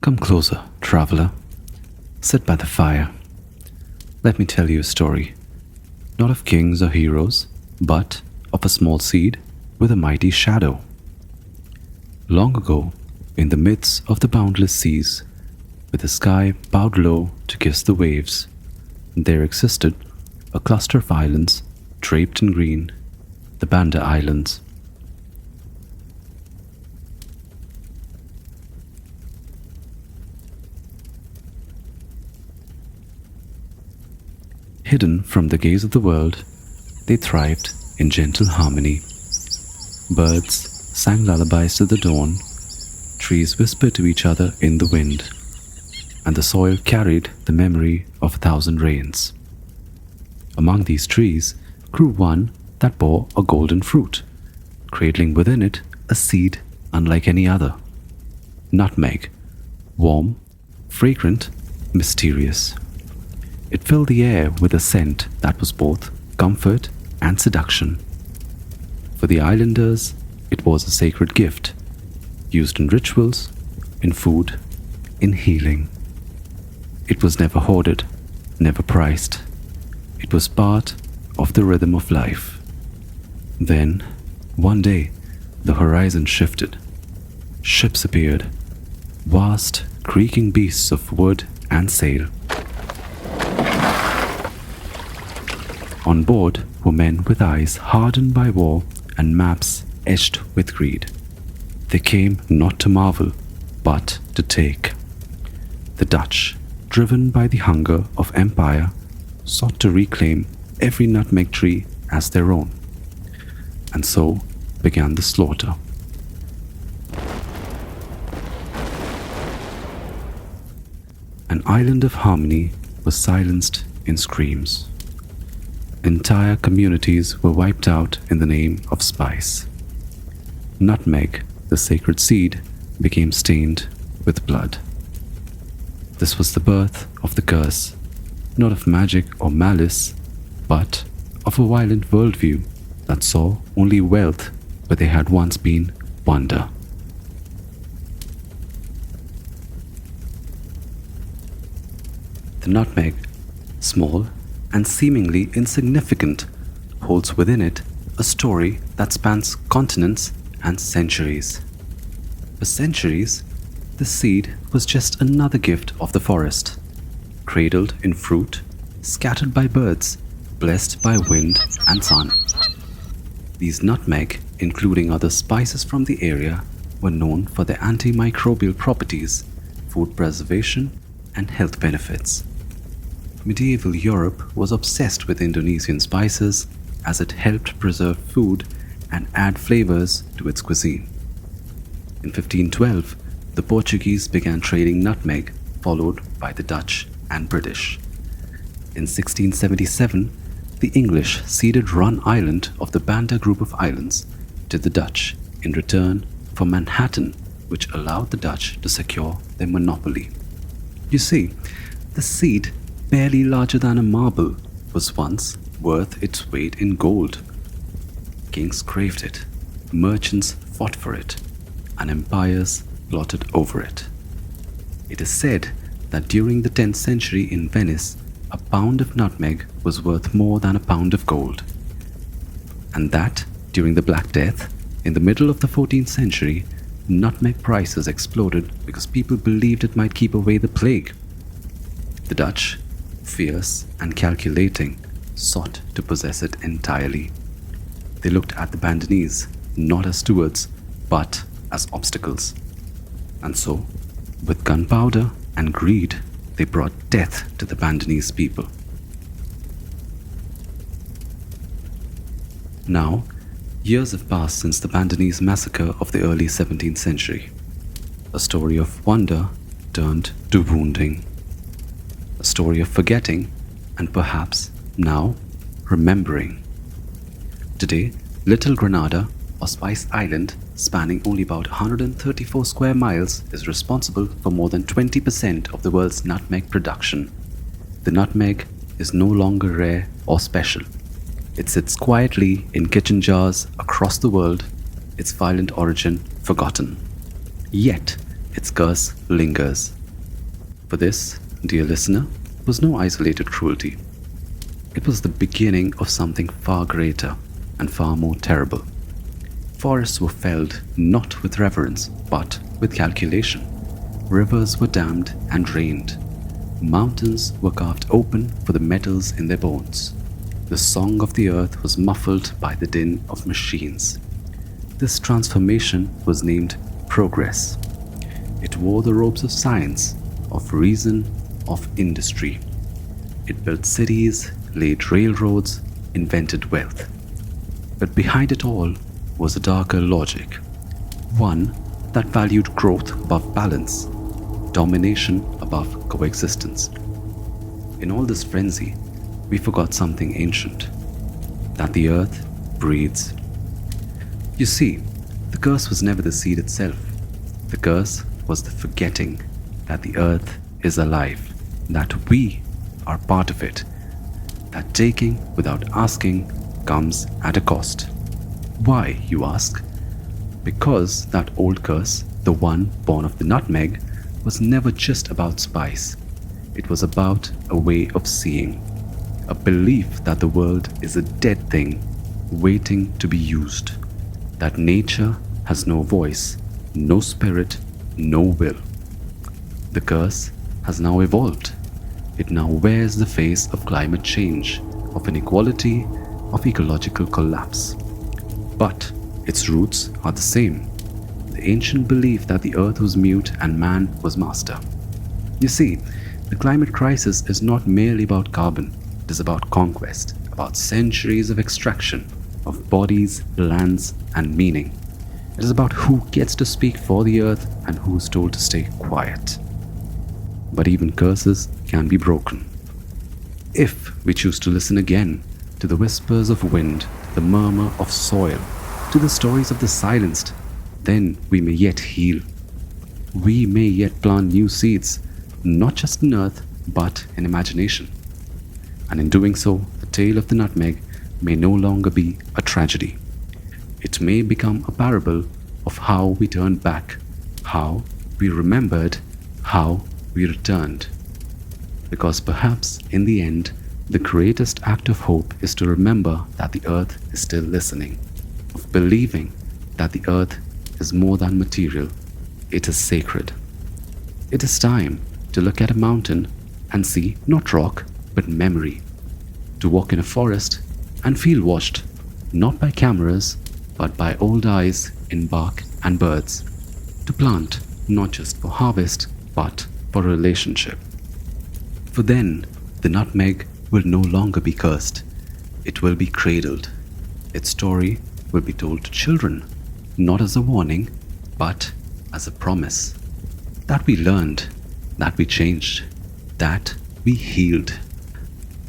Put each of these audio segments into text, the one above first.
Come closer, traveler. Sit by the fire. Let me tell you a story, not of kings or heroes, but of a small seed with a mighty shadow. Long ago, in the midst of the boundless seas, with the sky bowed low to kiss the waves, there existed a cluster of islands draped in green, the Banda Islands. Hidden from the gaze of the world, they thrived in gentle harmony. Birds sang lullabies to the dawn, trees whispered to each other in the wind, and the soil carried the memory of 1,000 rains. Among these trees grew one that bore a golden fruit, cradling within it a seed unlike any other. Nutmeg, warm, fragrant, mysterious. It filled the air with a scent that was both comfort and seduction. For the islanders, it was a sacred gift, used in rituals, in food, in healing. It was never hoarded, never prized. It was part of the rhythm of life. Then, one day, the horizon shifted. Ships appeared, vast, creaking beasts of wood and sail. On board were men with eyes hardened by war and maps etched with greed. They came not to marvel, but to take. The Dutch, driven by the hunger of empire, sought to reclaim every nutmeg tree as their own. And so began the slaughter. An island of harmony was silenced in screams. Entire communities were wiped out in the name of spice. Nutmeg, the sacred seed, became stained with blood. This was the birth of the curse, not of magic or malice, but of a violent worldview that saw only wealth where there had once been wonder. The nutmeg, small and seemingly insignificant, holds within it a story that spans continents and centuries. For centuries, the seed was just another gift of the forest, cradled in fruit, scattered by birds, blessed by wind and sun. These nutmeg, including other spices from the area, were known for their antimicrobial properties, food preservation, and health benefits. Medieval Europe was obsessed with Indonesian spices as it helped preserve food and add flavors to its cuisine. In 1512, the Portuguese began trading nutmeg, followed by the Dutch and British. In 1677, the English ceded Run Island of the Banda group of islands to the Dutch in return for Manhattan, which allowed the Dutch to secure their monopoly. You see, the seed, barely larger than a marble, was once worth its weight in gold. Kings craved it, merchants fought for it, and empires gloated over it. It is said that during the 10th century in Venice, a pound of nutmeg was worth more than a pound of gold. And that, during the Black Death, in the middle of the 14th century, nutmeg prices exploded because people believed it might keep away the plague. The Dutch, fierce and calculating, sought to possess it entirely. They looked at the Bandanese not as stewards, but as obstacles. And so, with gunpowder and greed, they brought death to the Bandanese people. Now, years have passed since the Bandanese massacre of the early 17th century. A story of wonder turned to wounding. A story of forgetting and perhaps now remembering. Today, Little Grenada, or Spice Island, spanning only about 134 square miles, is responsible for more than 20% of the world's nutmeg production. The nutmeg is no longer rare or special. It sits quietly in kitchen jars across the world, its violent origin forgotten. Yet, its curse lingers. For this, dear listener, was no isolated cruelty. It was the beginning of something far greater and far more terrible. Forests were felled not with reverence, but with calculation. Rivers were dammed and drained. Mountains were carved open for the metals in their bones. The song of the earth was muffled by the din of machines. This transformation was named progress. It wore the robes of science, of reason, of industry. It built cities, laid railroads, invented wealth. But behind it all was a darker logic, one that valued growth above balance, domination above coexistence. In all this frenzy, we forgot something ancient, that the earth breathes. You see, the curse was never the seed itself. The curse was the forgetting that the earth is alive, that we are part of it, that taking without asking comes at a cost. Why, you ask? Because that old curse, the one born of the nutmeg, was never just about spice. It was about a way of seeing, a belief that the world is a dead thing waiting to be used, that nature has no voice, no spirit, no will. The curse has now evolved. It now wears the face of climate change, of inequality, of ecological collapse. But its roots are the same. The ancient belief that the earth was mute and man was master. You see, the climate crisis is not merely about carbon. It is about conquest, about centuries of extraction, of bodies, lands, and meaning. It is about who gets to speak for the earth and who is told to stay quiet. But even curses can be broken. If we choose to listen again to the whispers of wind, the murmur of soil, to the stories of the silenced, then we may yet heal. We may yet plant new seeds, not just in earth, but in imagination. And in doing so, the tale of the nutmeg may no longer be a tragedy. It may become a parable of how we turned back, how we remembered, how we returned. Because perhaps in the end, the greatest act of hope is to remember that the earth is still listening, of believing that the earth is more than material, it is sacred. It is time to look at a mountain and see not rock, but memory. To walk in a forest and feel watched, not by cameras, but by old eyes in bark and birds. To plant, not just for harvest, but for relationship. For then, the nutmeg will no longer be cursed. It will be cradled. Its story will be told to children, not as a warning, but as a promise. That we learned, that we changed, that we healed.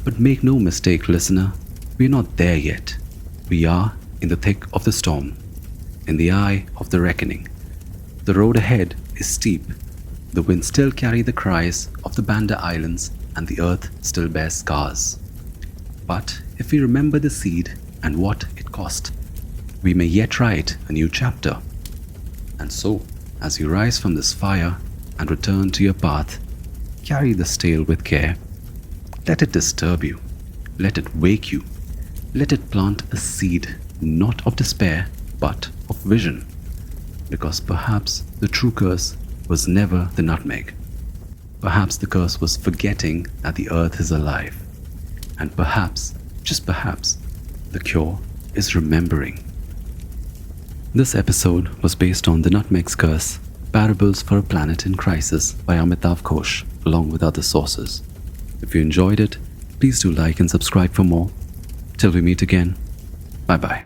But make no mistake, listener, we are not there yet. We are in the thick of the storm, in the eye of the reckoning. The road ahead is steep. The winds still carry the cries of the Banda Islands, and the earth still bears scars. But if we remember the seed and what it cost, we may yet write a new chapter. And so, as you rise from this fire and return to your path, carry this tale with care. Let it disturb you. Let it wake you. Let it plant a seed, not of despair, but of vision. Because perhaps the true curse was never the nutmeg. Perhaps the curse was forgetting that the earth is alive. And perhaps, just perhaps, the cure is remembering. This episode was based on The Nutmeg's Curse, Parables for a Planet in Crisis by Amitav Ghosh, along with other sources. If you enjoyed it, please do like and subscribe for more. Till we meet again, bye-bye.